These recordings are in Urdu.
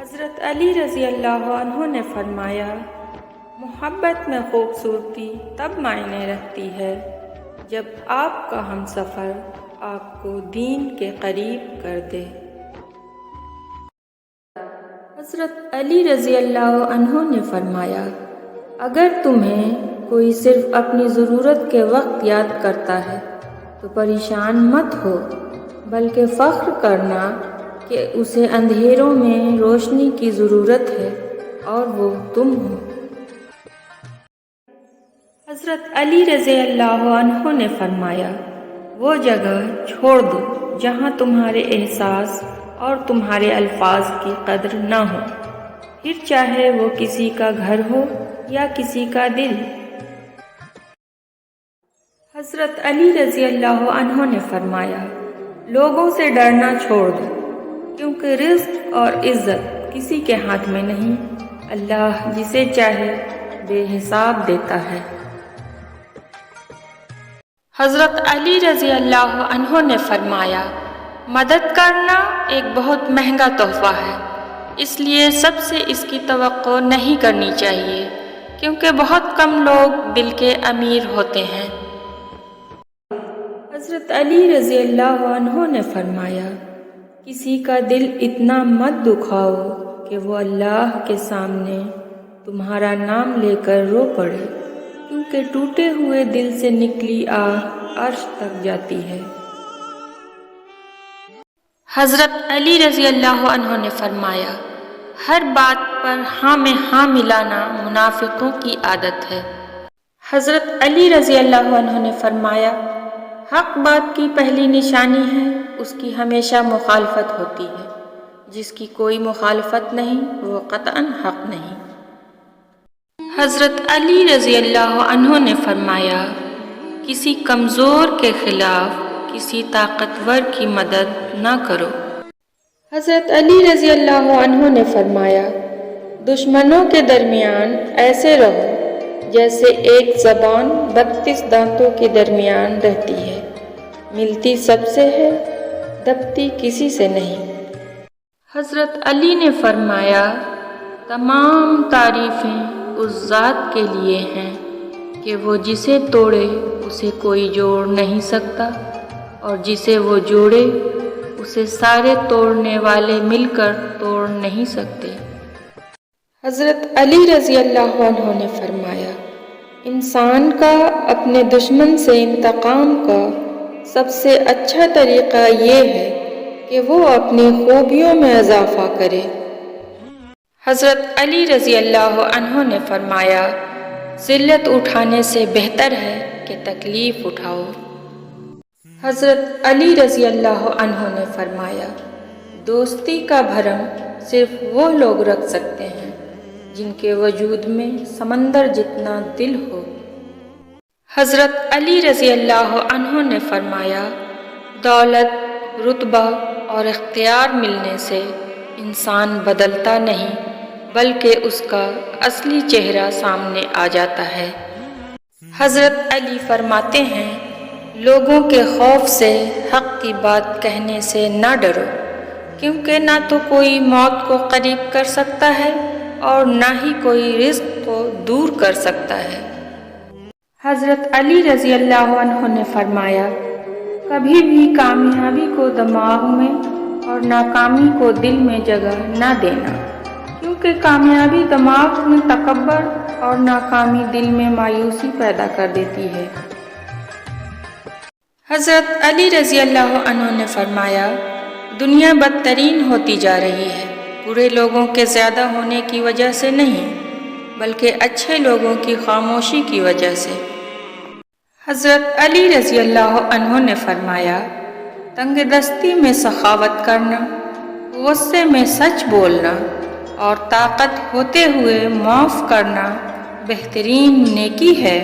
حضرت علی رضی اللہ عنہ نے فرمایا، محبت میں خوبصورتی تب معنی رکھتی ہے جب آپ کا ہمسفر آپ کو دین کے قریب کر دے۔ حضرت علی رضی اللہ عنہ نے فرمایا، اگر تمہیں کوئی صرف اپنی ضرورت کے وقت یاد کرتا ہے تو پریشان مت ہو، بلکہ فخر کرنا کہ اسے اندھیروں میں روشنی کی ضرورت ہے اور وہ تم ہو۔ حضرت علی رضی اللہ عنہ نے فرمایا، وہ جگہ چھوڑ دو جہاں تمہارے احساس اور تمہارے الفاظ کی قدر نہ ہو، پھر چاہے وہ کسی کا گھر ہو یا کسی کا دل۔ حضرت علی رضی اللہ عنہ نے فرمایا، لوگوں سے ڈرنا چھوڑ دو، کیونکہ رزق اور عزت کسی کے ہاتھ میں نہیں، اللہ جسے چاہے بے حساب دیتا ہے۔ حضرت علی رضی اللہ عنہ نے فرمایا، مدد کرنا ایک بہت مہنگا تحفہ ہے، اس لیے سب سے اس کی توقع نہیں کرنی چاہیے، کیونکہ بہت کم لوگ دل کے امیر ہوتے ہیں۔ حضرت علی رضی اللہ عنہ نے فرمایا، کسی کا دل اتنا مت دکھاؤ کہ وہ اللہ کے سامنے تمہارا نام لے کر رو پڑے، کیونکہ ٹوٹے ہوئے دل سے نکلی آہ عرش تک جاتی ہے۔ حضرت علی رضی اللہ عنہ نے فرمایا، ہر بات پر ہاں میں ہاں ملانا منافقوں کی عادت ہے۔ حضرت علی رضی اللہ عنہ نے فرمایا، حق بات کی پہلی نشانی ہے اس کی ہمیشہ مخالفت ہوتی ہے، جس کی کوئی مخالفت نہیں وہ قطعاً حق نہیں۔ حضرت علی رضی اللہ عنہ نے فرمایا، کسی کمزور کے خلاف کسی طاقتور کی مدد نہ کرو۔ حضرت علی رضی اللہ عنہ نے فرمایا، دشمنوں کے درمیان ایسے رہو جیسے ایک زبان 32 دانتوں کے درمیان رہتی ہے، ملتی سب سے ہے، دبتی کسی سے نہیں۔ حضرت علی نے فرمایا، تمام تعریفیں اس ذات کے لیے ہیں کہ وہ جسے توڑے اسے کوئی جوڑ نہیں سکتا، اور جسے وہ جوڑے اسے سارے توڑنے والے مل کر توڑ نہیں سکتے۔ حضرت علی رضی اللہ عنہ نے فرمایا، انسان کا اپنے دشمن سے انتقام کا سب سے اچھا طریقہ یہ ہے کہ وہ اپنی خوبیوں میں اضافہ کرے۔ حضرت علی رضی اللہ عنہ نے فرمایا، ذلت اٹھانے سے بہتر ہے کہ تکلیف اٹھاؤ۔ حضرت علی رضی اللہ عنہ نے فرمایا، دوستی کا بھرم صرف وہ لوگ رکھ سکتے ہیں جن کے وجود میں سمندر جتنا دل ہو۔ حضرت علی رضی اللہ عنہ نے فرمایا، دولت، رتبہ اور اختیار ملنے سے انسان بدلتا نہیں، بلکہ اس کا اصلی چہرہ سامنے آ جاتا ہے۔ حضرت علی فرماتے ہیں، لوگوں کے خوف سے حق کی بات کہنے سے نہ ڈرو، کیونکہ نہ تو کوئی موت کو قریب کر سکتا ہے اور نہ ہی کوئی رزق کو دور کر سکتا ہے۔ حضرت علی رضی اللہ عنہ نے فرمایا، کبھی بھی کامیابی کو دماغ میں اور ناکامی کو دل میں جگہ نہ دینا، کیونکہ کامیابی دماغ میں تکبر اور ناکامی دل میں مایوسی پیدا کر دیتی ہے۔ حضرت علی رضی اللہ عنہ نے فرمایا، دنیا بدترین ہوتی جا رہی ہے، برے لوگوں کے زیادہ ہونے کی وجہ سے نہیں، بلکہ اچھے لوگوں کی خاموشی کی وجہ سے۔ حضرت علی رضی اللہ عنہ نے فرمایا، تنگ دستی میں سخاوت کرنا، غصے میں سچ بولنا اور طاقت ہوتے ہوئے معاف کرنا بہترین نیکی ہے۔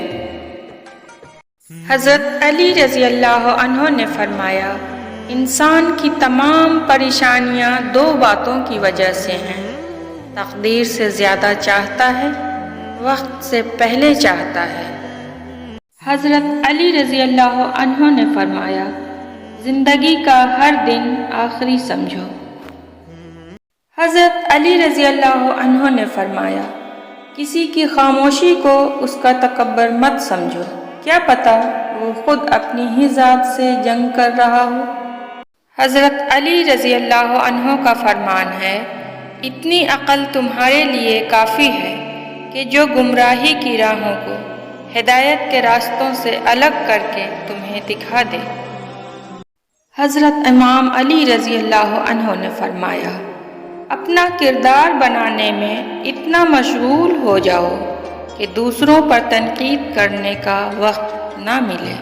حضرت علی رضی اللہ عنہ نے فرمایا، انسان کی تمام پریشانیاں 2 باتوں کی وجہ سے ہیں، تقدیر سے زیادہ چاہتا ہے، وقت سے پہلے چاہتا ہے۔ حضرت علی رضی اللہ عنہ نے فرمایا، زندگی کا ہر دن آخری سمجھو۔ حضرت علی رضی اللہ عنہ نے فرمایا، کسی کی خاموشی کو اس کا تکبر مت سمجھو، کیا پتہ وہ خود اپنی ہی ذات سے جنگ کر رہا ہو۔ حضرت علی رضی اللہ عنہ کا فرمان ہے، اتنی عقل تمہارے لیے کافی ہے کہ جو گمراہی کی راہوں کو ہدایت کے راستوں سے الگ کر کے تمہیں دکھا دے۔ حضرت امام علی رضی اللہ عنہ نے فرمایا، اپنا کردار بنانے میں اتنا مشغول ہو جاؤ کہ دوسروں پر تنقید کرنے کا وقت نہ ملے۔